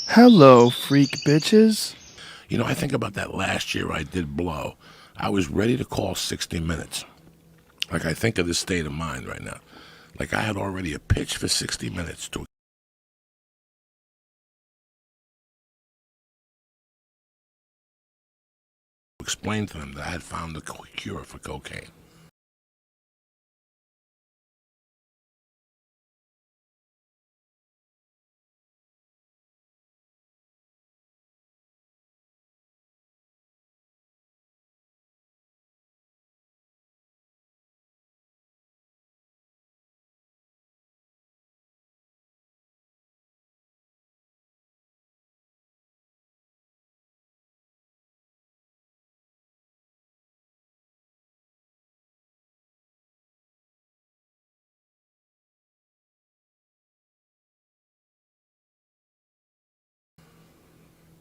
Hello, freak bitches. You know, I think about that last year I did blow. I was ready to call 60 Minutes. Like, I think of this state of mind right now. Like, I had already a pitch for 60 Minutes to explain to them that I had found the cure for cocaine.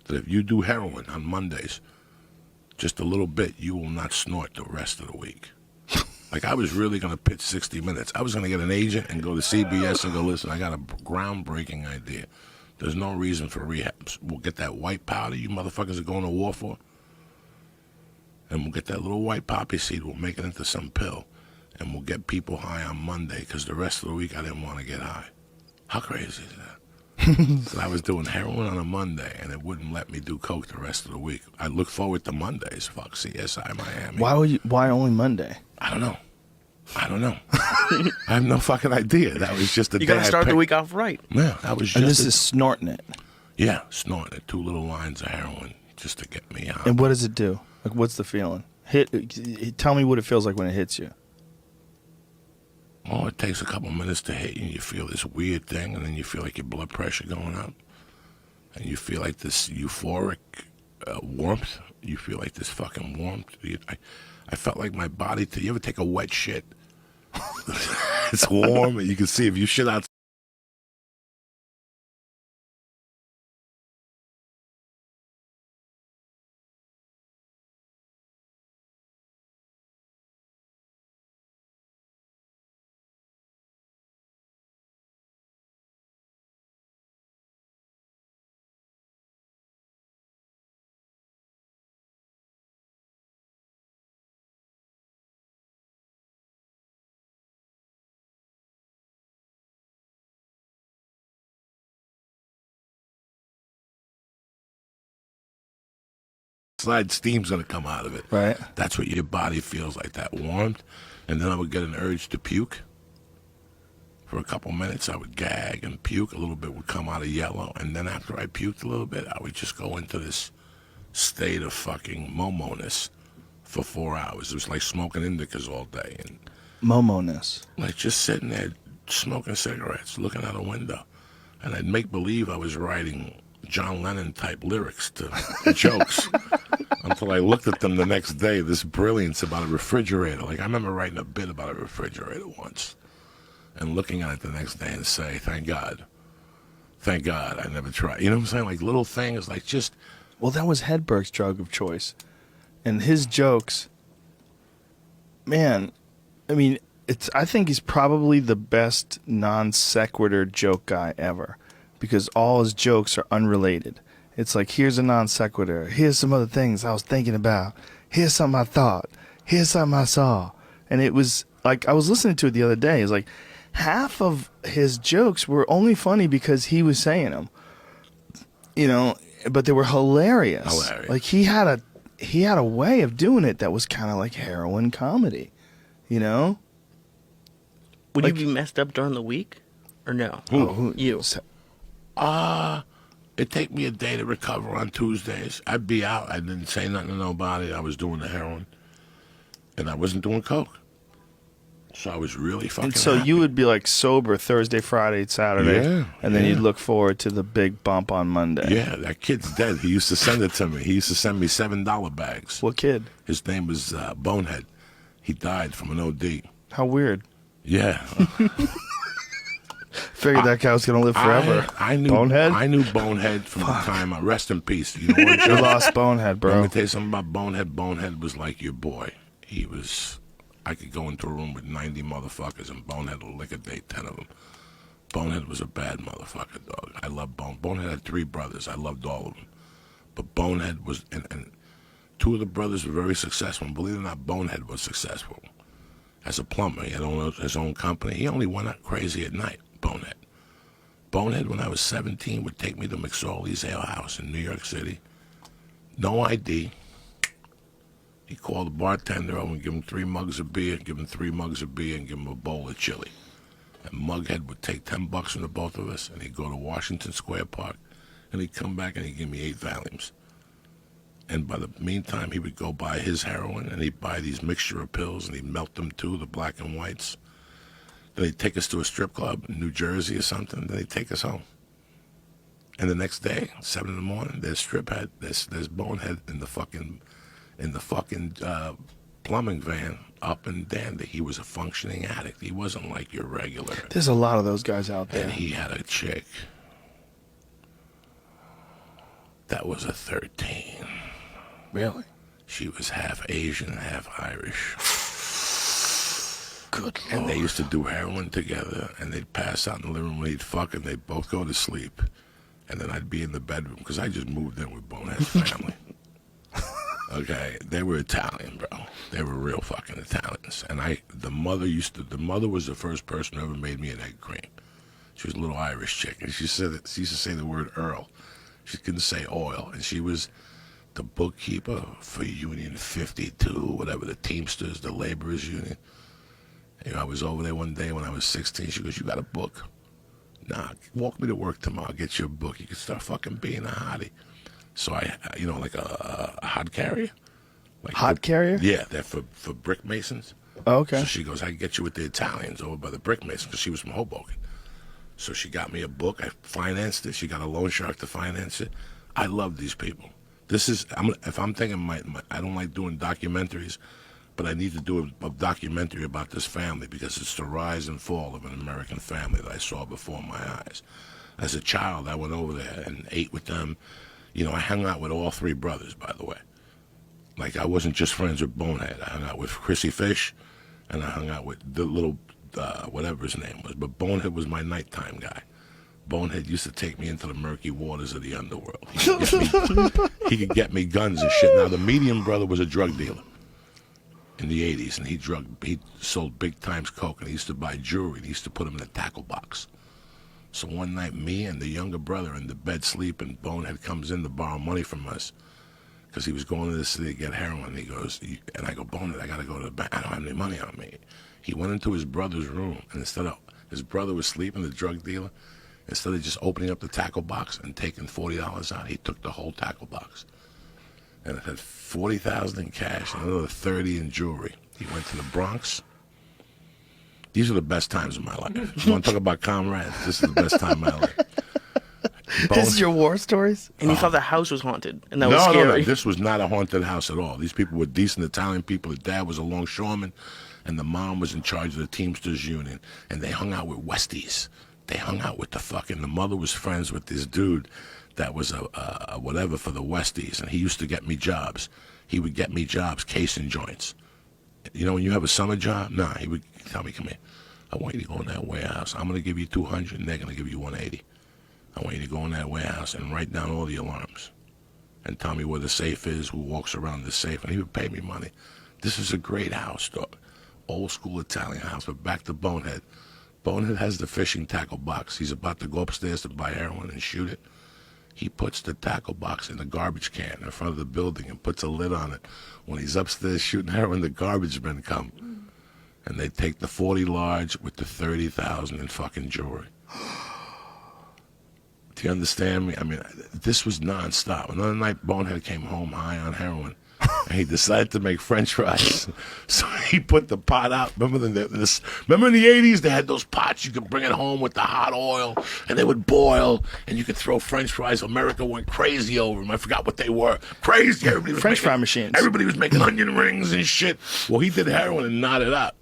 That if you do heroin on Mondays, just a little bit, you will not snort the rest of the week. Like, I was really going to pitch 60 Minutes. I was going to get an agent and go to CBS and go, listen, I got a groundbreaking idea. There's no reason for rehabs. We'll get that white powder you motherfuckers are going to war for, and we'll get that little white poppy seed. We'll make it into some pill, and we'll get people high on Monday, because the rest of the week I didn't want to get high. How crazy is that? So I was doing heroin on a Monday, and it wouldn't let me do coke the rest of the week. I look forward to Mondays. Fuck CSI Miami. Why only Monday? I don't know. I have no fucking idea. That was just the day You gotta I start the picked. week off right. Yeah, that was just. And this is snorting it. Yeah, snorting it. 2 little lines of heroin just to get me out. And what does it do? Like, what's the feeling? Tell me what it feels like when it hits you. Oh, it takes a couple minutes to hit you, and you feel this weird thing, and then you feel like your blood pressure going up, and you feel like this euphoric warmth. You feel like this fucking warmth. I felt like my body. You ever take a wet shit? It's warm, and you can see if you shit out. Slide steam's gonna come out of it. Right. That's what your body feels like, that warmth. And then I would get an urge to puke. For a couple minutes, I would gag and puke. A little bit would come out of yellow. And then after I puked a little bit, I would just go into this state of fucking momo-ness for 4 hours. It was like smoking indicas all day. And Momo-ness. like just sitting there smoking cigarettes, looking out a window. And I'd make believe I was writing John Lennon type lyrics to jokes until I looked at them the next day. This brilliance about a refrigerator. Like, I remember writing a bit about a refrigerator once and looking at it the next day and say, thank God I never tried. You know what I'm saying? Like little things, like just. Well, that was Hedberg's drug of choice. And his jokes, man, I mean, I think he's probably the best non sequitur joke guy ever, because all his jokes are unrelated. It's like, here's a non sequitur. Here's some other things I was thinking about. Here's something I thought. Here's something I saw. And it was like, I was listening to it the other day. It's like half of his jokes were only funny because he was saying them, you know, but they were hilarious. Like he had a way of doing it that was kind of like heroin comedy, you know? Would Like- you be messed up during the week, or no? Who? You. It'd take me a day to recover on Tuesdays. I'd be out. I didn't say nothing to nobody. I was doing the heroin. And I wasn't doing coke. So I was really fucking And so happy. you would be like sober Thursday, Friday, Saturday, Yeah, and then yeah. you'd look forward to the big bump on Monday. Yeah, that kid's dead. He used to send it to me. He used to send me $7 bags. What kid? His name was Bonehead. He died from an OD. How weird. Yeah. Figured that guy was going to live forever. I knew Bonehead? I knew Bonehead from the time. Rest in peace. You know what, You Joe? lost Bonehead, Let bro. me tell you something about Bonehead. Bonehead was like your boy. He was. I could go into a room with 90 motherfuckers, and Bonehead will liquidate 10 of them. Bonehead was a bad motherfucker, dog. I love Bonehead had 3 brothers. I loved all of them. But Bonehead was, and 2 of the brothers were very successful. And believe it or not, Bonehead was successful as a plumber. He had his own company. He only went out crazy at night, Bonehead. Bonehead, when I was 17, would take me to McSorley's Ale House in New York City. No ID. He'd call the bartender over and give him 3 mugs of beer, give him 3 mugs of beer, and give him a bowl of chili. And Mughead would take $10 from the both of us, and he'd go to Washington Square Park, and he'd come back and he'd give me 8 Valiums. And by the meantime, he would go buy his heroin, and he'd buy these mixture of pills, and he'd melt them too, the black and whites. Then he'd take us to a strip club in New Jersey or something. Then he'd take us home. And the next day, 7 in the morning, there's Bonehead in the fucking plumbing van up in Dandy. He was a functioning addict. He wasn't like your regular. There's a lot of those guys out there. And he had a chick that was a 13. Really? She was half Asian, half Irish. Good Lord. And they used to do heroin together, and they'd pass out in the living room, and they'd fuck, and they'd both go to sleep. And then I'd be in the bedroom, because I just moved in with Bonehead's family. Okay, they were Italian, bro. They were real fucking Italians. And the mother was the first person who ever made me an egg cream. She was a little Irish chick, and she used to say the word Earl. She couldn't say oil, and she was the bookkeeper for Union 52, whatever, the Teamsters, the Laborers Union. And I was over there one day when I was 16. She goes, "You got a book? Nah, walk me to work tomorrow. I'll get you a book. You can start fucking being a hottie." So I, like a hod carrier. Like Hot carrier? Yeah, they're for brick masons. Oh, okay. So she goes, "I can get you with the Italians over by the brick masons," because she was from Hoboken. So she got me a book. I financed it. She got a loan shark to finance it. I love these people. If I'm thinking I don't like doing documentaries, but I need to do a documentary about this family because it's the rise and fall of an American family that I saw before my eyes. As a child, I went over there and ate with them. I hung out with all 3 brothers, by the way. Like, I wasn't just friends with Bonehead. I hung out with Chrissy Fish, and I hung out with the little, whatever his name was. But Bonehead was my nighttime guy. Bonehead used to take me into the murky waters of the underworld. He could get me guns and shit. Now, the medium brother was a drug dealer in the 80s, and he sold big times coke, and he used to buy jewelry, and he used to put them in a tackle box. So one night, me and the younger brother in the bed sleeping, Bonehead comes in to borrow money from us because he was going to the city to get heroin. He goes, and I go, "Bonehead, I got to go to the bank. I don't have any money on me." He went into his brother's room, and instead of his brother was sleeping, the drug dealer, instead of just opening up the tackle box and taking $40 out, he took the whole tackle box. And it had $40,000 in cash and another $30 in jewelry. He went to the Bronx. These are the best times of my life. You want to talk about comrades? This is the best time of my life. This is your war stories? And he thought the house was haunted, and that was scary. No. This was not a haunted house at all. These people were decent Italian people. The dad was a longshoreman, and the mom was in charge of the Teamsters Union. And they hung out with Westies. They hung out with the mother was friends with this dude that was a whatever for the Westies, and he used to get me jobs. He would get me jobs casing joints. When you have a summer job, he would tell me, "Come here. I want you to go in that warehouse. I'm going to give you 200, and they're going to give you 180. I want you to go in that warehouse and write down all the alarms and tell me where the safe is, who walks around the safe." And he would pay me money. This is a great house, dog. Old school Italian house. But back to Bonehead. Bonehead has the fishing tackle box. He's about to go upstairs to buy heroin and shoot it. He puts the tackle box in the garbage can in front of the building and puts a lid on it. When he's upstairs shooting heroin, the garbage men come. And they take the 40 large with the 30,000 in fucking jewelry. Do you understand me? I mean, this was nonstop. Another night, Bonehead came home high on heroin, and he decided to make French fries. So he put the pot out. Remember in the 80s, they had those pots. You could bring it home with the hot oil, and they would boil, and you could throw French fries. America went crazy over them. I forgot what they were. Crazy. Everybody was French fry machines. Everybody was making onion rings and shit. Well, he did heroin and knotted up.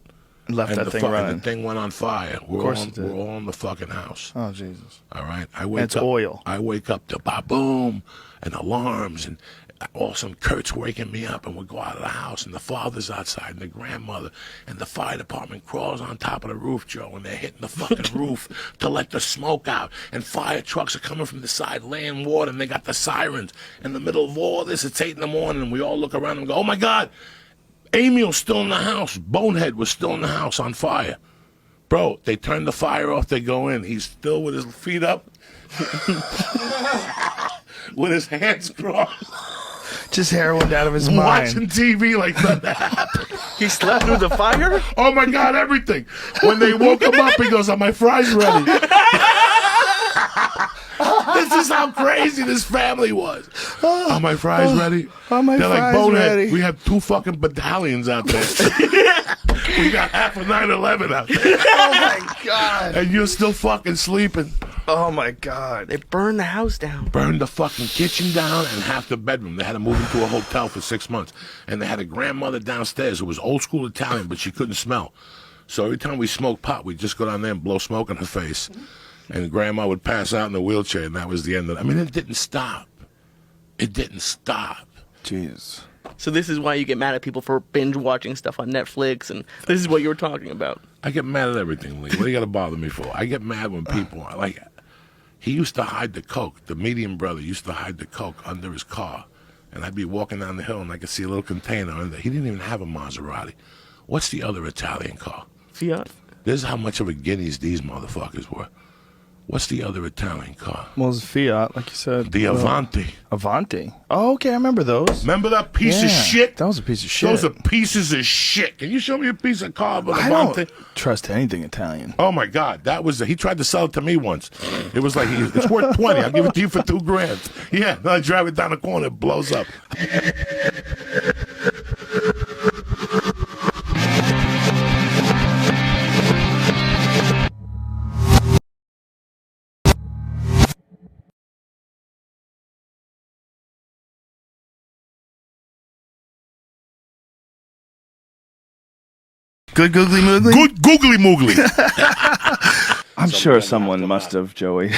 Left And that thing running. the thing went on fire. We're all in the fucking house. Oh, Jesus. All right? It's oil. I wake up to ba-boom and alarms. And all of a sudden Kurt's waking me up, and we go out of the house, and the father's outside, and the grandmother, and the fire department crawls on top of the roof, Joe, and they're hitting the fucking roof to let the smoke out, and fire trucks are coming from the side laying water, and they got the sirens. In the middle of all this, it's 8 in the morning, and we all look around and go, oh my God, Emil's still in the house. Bonehead was still in the house on fire. Bro, they turn the fire off, they go in. He's still with his feet up, with his hands crossed. Just heroin out of his mind. Watching TV like nothing happened. He slept through the fire? Oh my God, everything. When they woke him up, he goes, are my fries ready? This is how crazy this family was. Are my fries ready? Are my They're like, fries Bonehead, ready? we have 2 fucking battalions out there. We got half of 9/11 out there. Oh my God. And you're still fucking sleeping. Oh my God. They burned the house down. Burned the fucking kitchen down and half the bedroom. They had to move into a hotel for 6 months. And they had a grandmother downstairs who was old school Italian, but she couldn't smell. So every time we smoked pot, we'd just go down there and blow smoke in her face. And grandma would pass out in a wheelchair, and that was the end of it. I mean, it didn't stop. It didn't stop. Jeez. So this is why you get mad at people for binge watching stuff on Netflix, and this is what you were talking about. I get mad at everything, Lee. What do you got to bother me for? I get mad when people are like, he used to hide the coke. The medium brother used to hide the coke under his car. And I'd be walking down the hill, and I could see a little container under there. He didn't even have a Maserati. What's the other Italian car? Fiat. This is how much of a guineas these motherfuckers were. What's the other Italian car? Well, it's Fiat, like you said. The Avanti. Avanti. Oh, okay, I remember those. Remember that piece of Yeah, shit? That was a piece of shit. Those are pieces of shit. Can you show me a piece of car with I Avanti? don't trust anything Italian. Oh my God, that was he tried to sell it to me once. It was like it's worth 20. I'll give it to you for $2,000. Yeah, then I drive it down the corner, it blows up. Good googly moogly? Good googly moogly. I'm sure someone must have, Joey.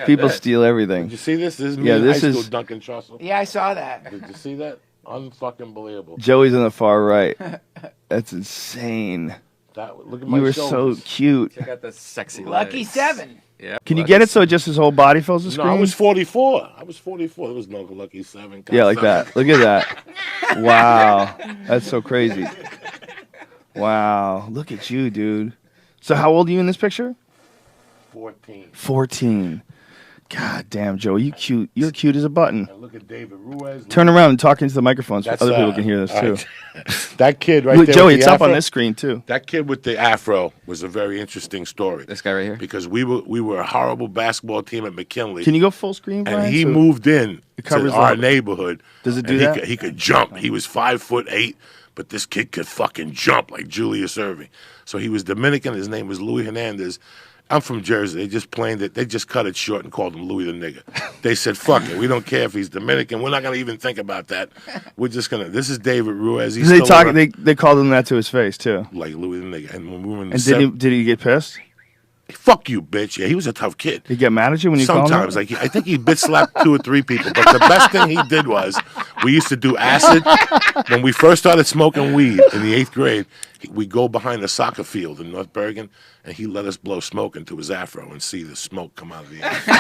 People steal everything. Did you see this? This is me Yeah, in this high school, is- Duncan Trussell. Yeah, I saw that. Did you see that? Unfucking believable. Joey's on the far right. That's insane. Look at my You were so shoulders. cute. Check out the sexy Lucky legs. 7. Yeah. Can you get it so just his whole body fills the No, screen? I was 44. I was 44. There was no Lucky 7. Yeah, like that. Look at that. Wow. That's so crazy. Wow. Look at you, dude. So how old are you in this picture? 14. 14. God damn, Joey, you cute. You're cute as a button. And look at David Ruiz. Turn around and talk into the microphone so That's, other people can hear this all too. right. That kid right Look, there. Joey, with the it's up on afro, this screen too. That kid with the afro was a very interesting story. This guy right here. Because we were a horrible basketball team at McKinley. Can you go full screen, Brian? and he So- moved in it covers to our all- neighborhood. Does it do and that? He could jump. He was 5'8", but this kid could fucking jump like Julius Erving. So he was Dominican. His name was Louis Hernandez. I'm from Jersey. They just planned it. They just cut it short and called him Louis the Nigger. They said, fuck it. We don't care if he's Dominican. We're not going to even think about that. We're just going to. This is David Ruiz. He's They still talk. around, They called him that to his face too. like Louis the Nigger. And when we were in the And did he get pissed? fuck you, bitch. Yeah, he was a tough kid. Did he get mad at you when you called him? Sometimes, like I think he bit slapped 2 or 3 people. But the best thing he did was we used to do acid when we first started smoking weed in the 8th grade. We go behind the soccer field in North Bergen, and he let us blow smoke into his afro and see the smoke come out of the afro.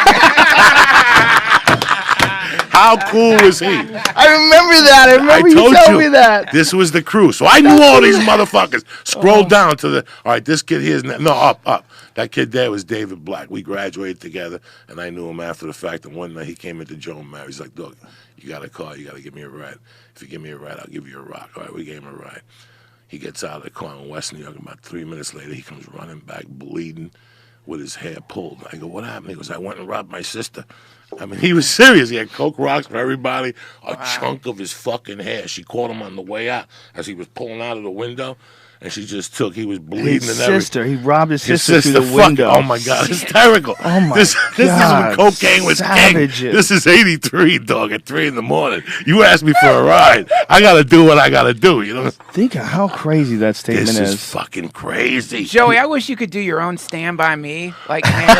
How cool was he? I remember that. I remember I told you telling you me that. this was the crew, so I knew all these motherfuckers. Scroll down to the. All right, this kid here's up. That kid there was David Black. We graduated together, and I knew him after the fact. And one night he came into Joe and Mary. He's like, "Look, you got a car. You got to give me a ride. If you give me a ride, I'll give you a rock." All right, we gave him a ride. He gets out of the car in West New York. About 3 minutes later, he comes running back, bleeding, with his hair pulled. I go, "What happened?" He goes, "I went and robbed my sister." I mean, he was serious. He had coke rocks for everybody. A chunk of his fucking hair. She caught him on the way out as he was pulling out of the window. and she just took. He was bleeding His and everything. sister. He robbed his His sister through the fuck- window. Oh my god, hysterical. Oh my this God, is when cocaine was king. savages. This is 83, dog, at 3 in the morning. You asked me for a ride. I gotta do what I gotta do, you know? Think of how crazy that statement This is is. fucking crazy. Joey, I wish you could do your own Stand By Me. Like, man,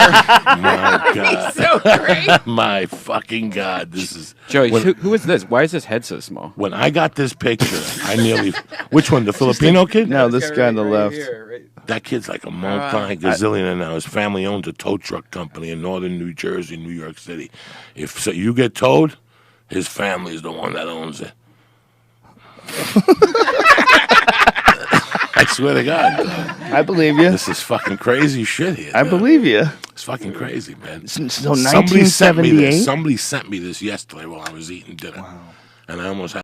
My god. so great. My fucking god. This is Joey, when, who is this? Why is his head so small? when I got this picture, I nearly which one? The Filipino kid? No, this guy on the left. That kid's like a multi-gazillionaire now. His family owns a tow truck company in northern New Jersey, New York City. If so you get towed, his family is the one that owns it. I swear to God. I believe you. This is fucking crazy shit here. I believe you. It's fucking crazy, man. So Somebody sent me 1978. this. Somebody sent me this yesterday while I was eating dinner. Wow. And I almost had